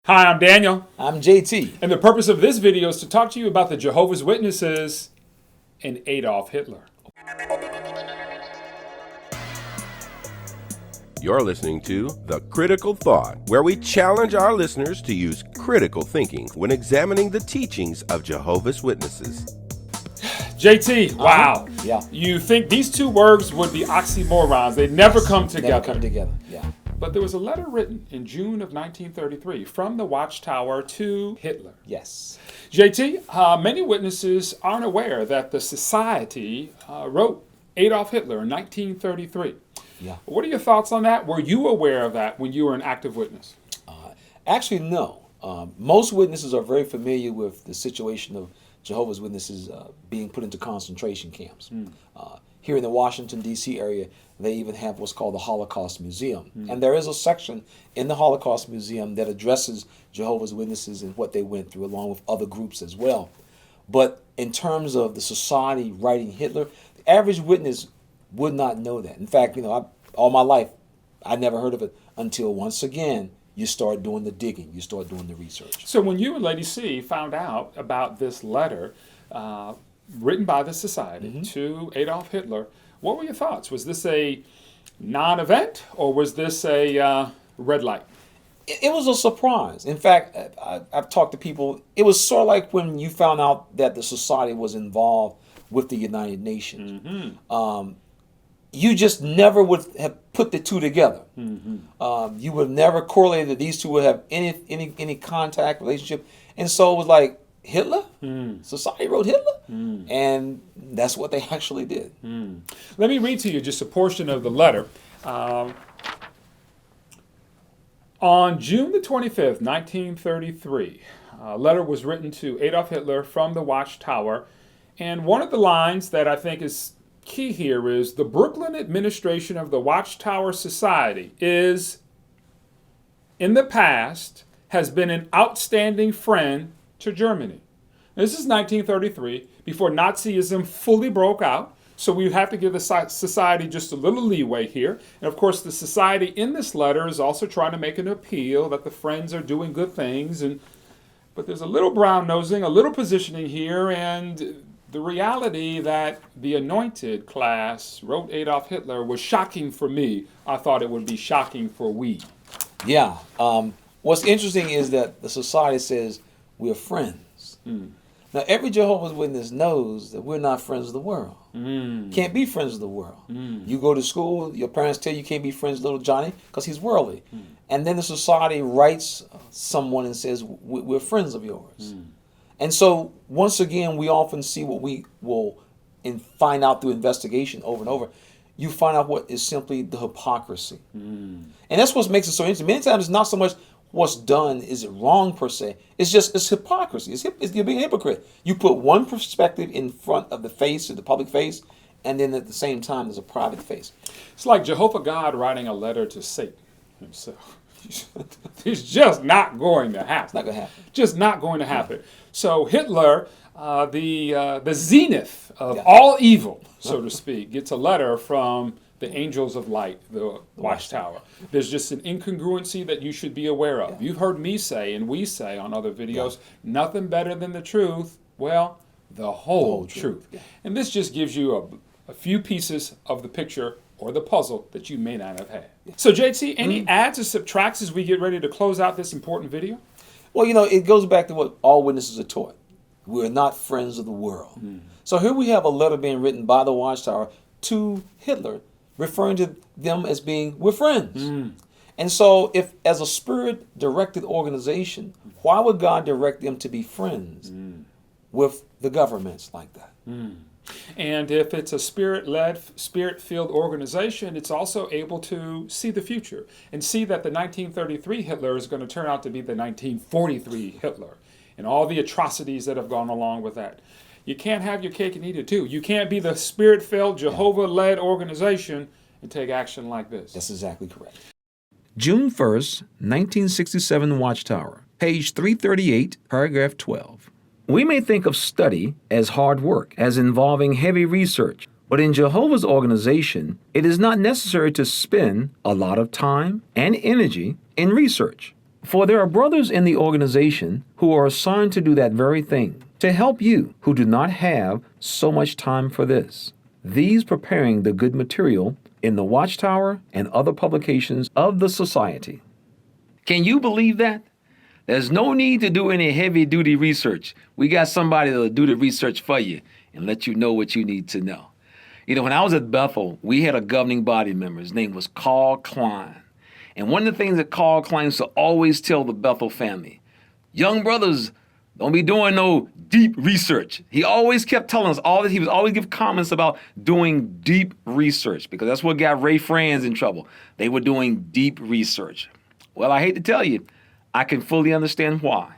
Hi, I'm Daniel, I'm JT. and the purpose of this video is to talk to you about the Jehovah's Witnesses and Adolf Hitler. You're listening to The Critical Thought, where we challenge our listeners to use critical thinking when examining the teachings of Jehovah's Witnesses. JT, wow. Yeah. You think these two words would be oxymorons. They never come together. Never come together, yeah. But there was a letter written in June of 1933 from the Watchtower to Hitler. Yes. JT, many witnesses aren't aware that the Society wrote Adolf Hitler in 1933. Yeah. What are your thoughts on that? Were you aware of that when you were an active witness? Actually, no. Most witnesses are very familiar with the situation of Jehovah's Witnesses being put into concentration camps. Here in the Washington, D.C. area, they even have what's called the Holocaust Museum. And there is a section in the Holocaust Museum that addresses Jehovah's Witnesses and what they went through, along with other groups as well. But in terms of the society writing Hitler, the average witness would not know that. In fact, all my life, I never heard of it until once again, you start doing the digging, you start doing the research. So when you and Lady C found out about this letter written by the Society to Adolf Hitler, what were your thoughts? Was this a non-event, or was this a red light? It was a surprise. In fact, I've talked to people, it was sort of like when you found out that the Society was involved with the United Nations. You just never would have put the two together. You would have never correlated that these two would have any contact, relationship. And so it was like, Hitler? Society wrote Hitler? And that's what they actually did. Let me read to you just a portion of the letter. On June the 25th, 1933, a letter was written to Adolf Hitler from the Watchtower. And one of the lines that I think is key here is, the Brooklyn administration of the Watchtower Society is, in the past, has been an outstanding friend to Germany. This is 1933, before Nazism fully broke out, so we have to give the society just a little leeway here. And of course, the society in this letter is also trying to make an appeal that the friends are doing good things, but there's a little brown nosing, a little positioning here, and the reality that the anointed class wrote Adolf Hitler was shocking for me. I thought it would be shocking for we. Yeah. What's interesting is that the society says we're friends. Now, every Jehovah's Witness knows that we're not friends of the world. Can't be friends of the world. You go to school, your parents tell you can't be friends with little Johnny because he's worldly. And then the society writes someone and says, we're friends of yours. And so, once again, we often see what we will find out through investigation over and over. You find out what is simply the hypocrisy. And that's what makes it so interesting. Many times it's not so much what's done, is it wrong per se. It's hypocrisy. You're being a hypocrite. You put one perspective in front of the face, of the public face, and then at the same time there's a private face. It's like Jehovah God writing a letter to Satan himself. It's just not going to happen. It's not going to happen. Just not going to happen. So Hitler, the zenith of all evil, so to speak, gets a letter from the angels of light, the Watchtower. There's just an incongruency that you should be aware of. You've heard me say, and we say on other videos, nothing better than the truth. Well, the whole truth. And this just gives you a few pieces of the picture or the puzzle that you may not have had. So JT, any adds or subtracts as we get ready to close out this important video? Well, it goes back to what all witnesses are taught. We're not friends of the world. So here we have a letter being written by the Watchtower to Hitler, referring to them as being, we're friends. And so if, as a spirit-directed organization, why would God direct them to be friends with the governments like that? And if it's a spirit-led, spirit-filled organization, it's also able to see the future and see that the 1933 Hitler is going to turn out to be the 1943 Hitler and all the atrocities that have gone along with that. You can't have your cake and eat it too. You can't be the spirit-filled, Jehovah-led organization and take action like this. That's exactly correct. June 1st, 1967 Watchtower, page 338, paragraph 12. We may think of study as hard work, as involving heavy research, but in Jehovah's organization, it is not necessary to spend a lot of time and energy in research. For there are brothers in the organization who are assigned to do that very thing, to help you who do not have so much time for this. These preparing the good material in the Watchtower and other publications of the Society. Can you believe that? There's no need to do any heavy-duty research. We got somebody that'll do the research for you and let you know what you need to know. You know, when I was at Bethel, we had a governing body member. His name was Carl Klein. And one of the things that Carl Klein used to always tell the Bethel family, young brothers, don't be doing no deep research. He always kept telling us all this. He was always give comments about doing deep research because that's what got Ray Franz in trouble. They were doing deep research. Well, I hate to tell you, I can fully understand why.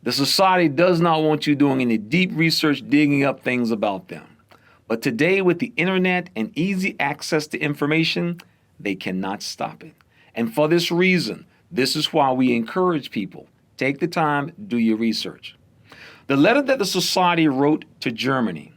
The society does not want you doing any deep research, digging up things about them. But today, with the internet and easy access to information, they cannot stop it. And for this reason, this is why we encourage people, take the time, do your research. The letter that the society wrote to Germany,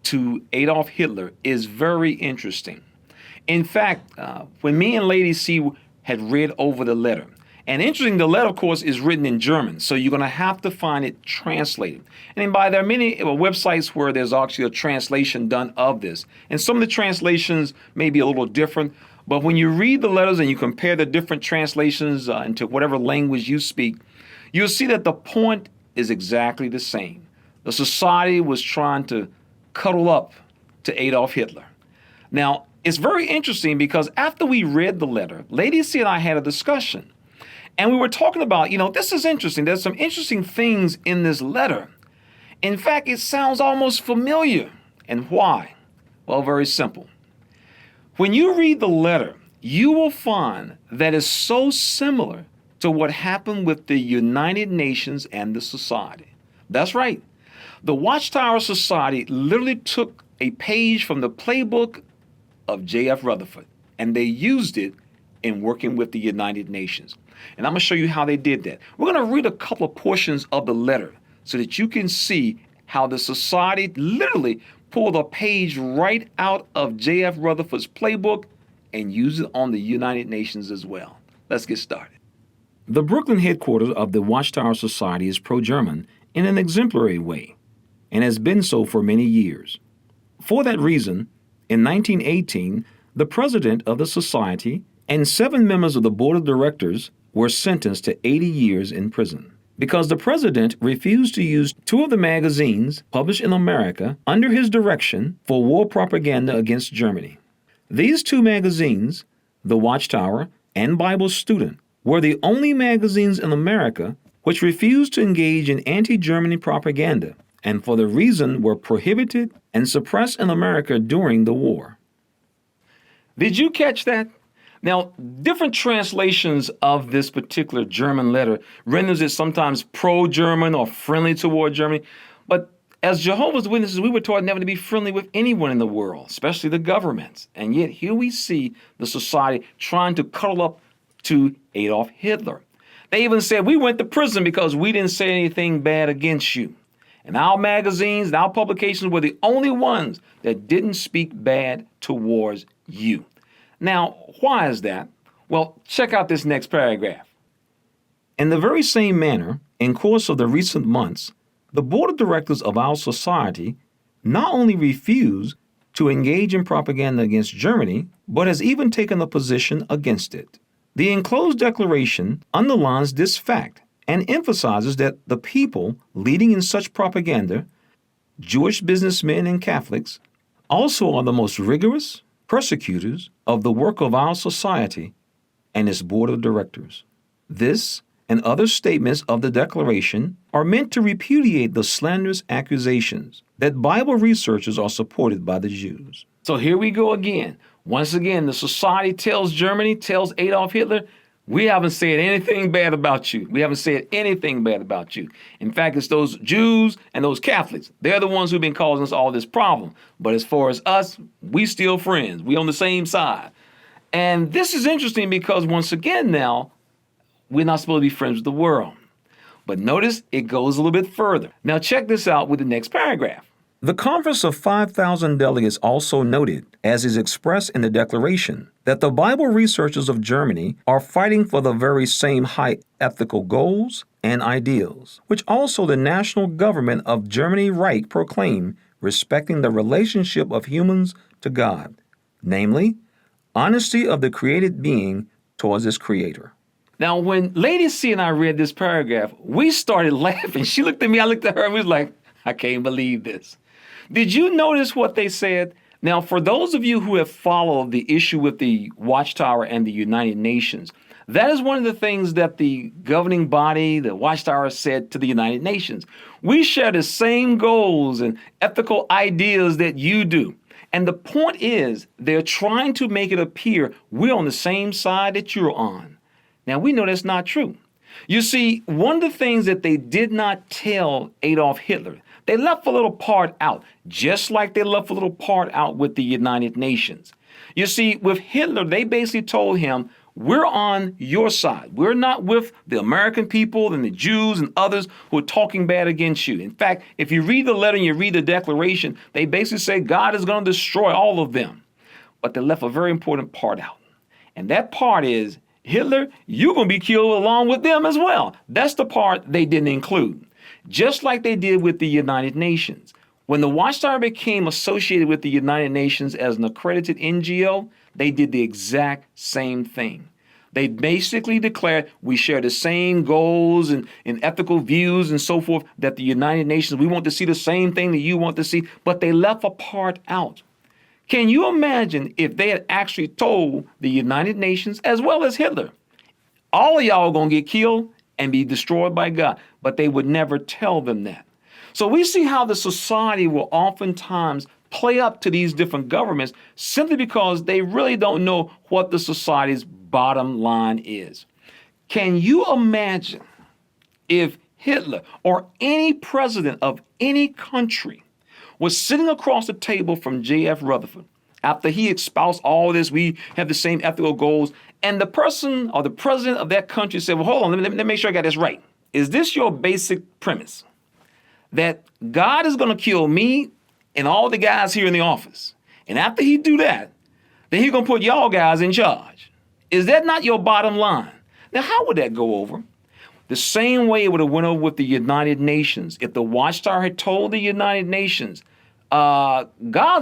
to Adolf Hitler, is very interesting. In fact, when me and Lady C had read over the letter, and interesting, the letter, of course, is written in German, so you're going to have to find it translated. And by there are many websites where there's actually a translation done of this. And some of the translations may be a little different, but when you read the letters and you compare the different translations into whatever language you speak, you'll see that the point is exactly the same. The society was trying to cuddle up to Adolf Hitler. Now, it's very interesting because after we read the letter, Lady C and I had a discussion. And we were talking about, this is interesting. There's some interesting things in this letter. In fact, it sounds almost familiar. And why? Well, very simple. When you read the letter, you will find that it's so similar to what happened with the United Nations and the society. That's right. The Watchtower Society literally took a page from the playbook of J.F. Rutherford, and they used it in working with the United Nations. And I'm going to show you how they did that. We're going to read a couple of portions of the letter so that you can see how the society literally pulled a page right out of J.F. Rutherford's playbook and used it on the United Nations as well. Let's get started. The Brooklyn headquarters of the Watchtower Society is pro-German in an exemplary way and has been so for many years. For that reason, in 1918, the president of the society and 7 members of the board of directors were sentenced to 80 years in prison because the president refused to use 2 of the magazines published in America under his direction for war propaganda against Germany. These 2 magazines, The Watchtower and Bible Student, were the only magazines in America which refused to engage in anti-Germany propaganda and for the reason were prohibited and suppressed in America during the war. Did you catch that? Now, different translations of this particular German letter renders it sometimes pro-German or friendly toward Germany. But as Jehovah's Witnesses, we were taught never to be friendly with anyone in the world, especially the governments. And yet here we see the society trying to cuddle up to Adolf Hitler. They even said, we went to prison because we didn't say anything bad against you. And our magazines and our publications were the only ones that didn't speak bad towards you. Now, why is that? Well, check out this next paragraph. In the very same manner, in course of the recent months, the board of directors of our society not only refused to engage in propaganda against Germany, but has even taken a position against it. The enclosed declaration underlines this fact and emphasizes that the people leading in such propaganda, Jewish businessmen and Catholics, also are the most rigorous persecutors of the work of our society and its board of directors. This and other statements of the declaration are meant to repudiate the slanderous accusations that Bible researchers are supported by the Jews. So here we go again. Once again, the society tells Germany, tells Adolf Hitler, we haven't said anything bad about you. We haven't said anything bad about you. In fact, it's those Jews and those Catholics. They're the ones who've been causing us all this problem. But as far as us, we still friends. We on the same side. And this is interesting because once again now, we're not supposed to be friends with the world. But notice it goes a little bit further. Now check this out with the next paragraph. The Conference of 5,000 delegates also noted, as is expressed in the Declaration, that the Bible researchers of Germany are fighting for the very same high ethical goals and ideals, which also the national government of Germany Reich proclaim respecting the relationship of humans to God, namely, honesty of the created being towards its creator. Now, when Lady C and I read this paragraph, we started laughing. She looked at me, I looked at her, and we was like, I can't believe this. Did you notice what they said? Now, for those of you who have followed the issue with the Watchtower and the United Nations, that is one of the things that the governing body, the Watchtower, said to the United Nations. We share the same goals and ethical ideas that you do. And the point is, they're trying to make it appear we're on the same side that you're on. Now, we know that's not true. You see, one of the things that they did not tell Adolf Hitler, they left a little part out, just like they left a little part out with the United Nations. You see, with Hitler, they basically told him, we're on your side. We're not with the American people and the Jews and others who are talking bad against you. In fact, if you read the letter and you read the Declaration, they basically say God is going to destroy all of them. But they left a very important part out. And that part is, Hitler, you're going to be killed along with them as well. That's the part they didn't include. Just like they did with the United Nations. When the Watchtower became associated with the United Nations as an accredited NGO, they did the exact same thing. They basically declared we share the same goals and ethical views and so forth that the United Nations, we want to see the same thing that you want to see, but they left a part out. Can you imagine if they had actually told the United Nations as well as Hitler, all of y'all are going to get killed and be destroyed by God, but they would never tell them that. So we see how the society will oftentimes play up to these different governments simply because they really don't know what the society's bottom line is. Can you imagine if Hitler or any president of any country was sitting across the table from J.F. Rutherford after he espoused all this, we have the same ethical goals, and the person or the president of that country said, well, hold on, let me make sure I got this right. Is this your basic premise? That God is going to kill me and all the guys here in the office. And after he do that, then he's going to put y'all guys in charge. Is that not your bottom line? Now, how would that go over? The same way it would have went over with the United Nations. If the Watchtower had told the United Nations, God's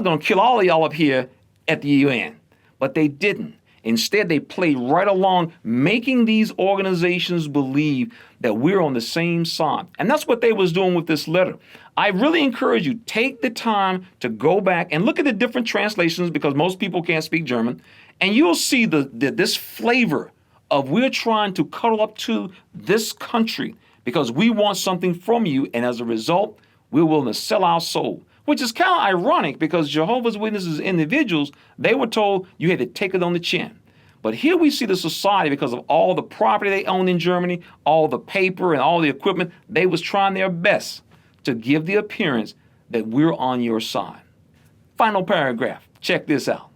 going to kill all of y'all up here at the UN. But they didn't. Instead, they played right along, making these organizations believe that we're on the same side. And that's what they was doing with this letter. I really encourage you, take the time to go back and look at the different translations because most people can't speak German, and you'll see this flavor of we're trying to cuddle up to this country because we want something from you, and as a result, we're willing to sell our soul. Which is kind of ironic because Jehovah's Witnesses individuals, they were told you had to take it on the chin. But here we see the society, because of all the property they owned in Germany, all the paper and all the equipment, they was trying their best to give the appearance that we're on your side. Final paragraph. Check this out.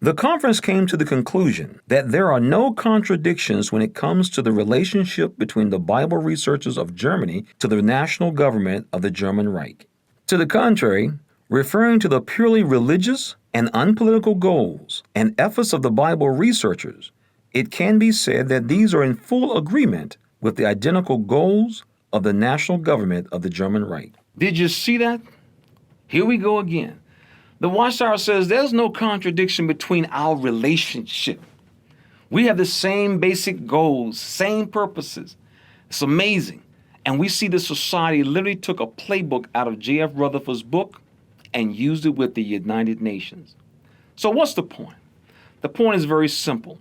The conference came to the conclusion that there are no contradictions when it comes to the relationship between the Bible researchers of Germany to the national government of the German Reich. To the contrary, referring to the purely religious and unpolitical goals and efforts of the Bible researchers, it can be said that these are in full agreement with the identical goals of the national government of the German Reich. Did you see that? Here we go again. The Watchtower says there's no contradiction between our relationship. We have the same basic goals, same purposes. It's amazing. And we see the society literally took a playbook out of J.F. Rutherford's book and used it with the United Nations. So what's the point? The point is very simple.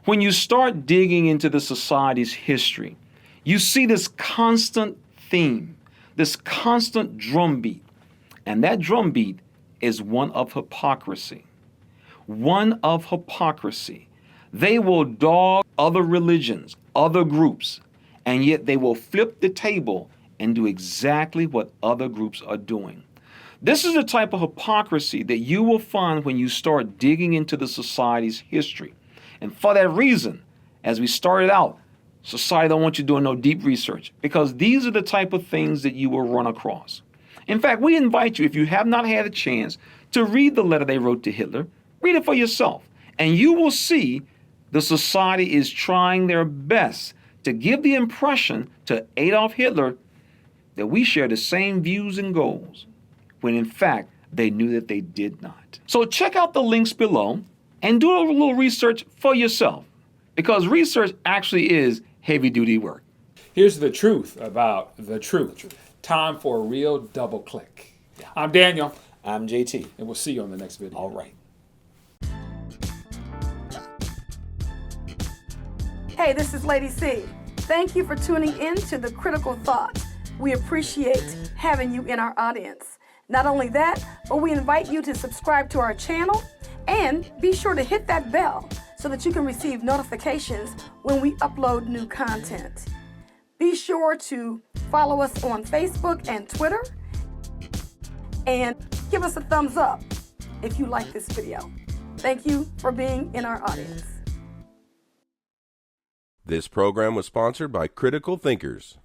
When you start digging into the society's history, you see this constant theme, this constant drumbeat. And that drumbeat is one of hypocrisy. One of hypocrisy. They will dog other religions, other groups, and yet they will flip the table and do exactly what other groups are doing. This is the type of hypocrisy that you will find when you start digging into the society's history. And for that reason, as we started out, society don't want you doing no deep research because these are the type of things that you will run across. In fact, we invite you, if you have not had a chance, to read the letter they wrote to Hitler. Read it for yourself, and you will see the society is trying their best to give the impression to Adolf Hitler that we share the same views and goals, when in fact they knew that they did not. So check out the links below and do a little research for yourself, because research actually is heavy-duty work. Here's the truth about the truth. Time for a real double click. I'm Daniel. I'm JT. And we'll see you on the next video. All right. Hey, this is Lady C. Thank you for tuning in to The Critical Thought. We appreciate having you in our audience. Not only that, but we invite you to subscribe to our channel and be sure to hit that bell so that you can receive notifications when we upload new content. Be sure to follow us on Facebook and Twitter and give us a thumbs up if you like this video. Thank you for being in our audience. This program was sponsored by Critical Thinkers.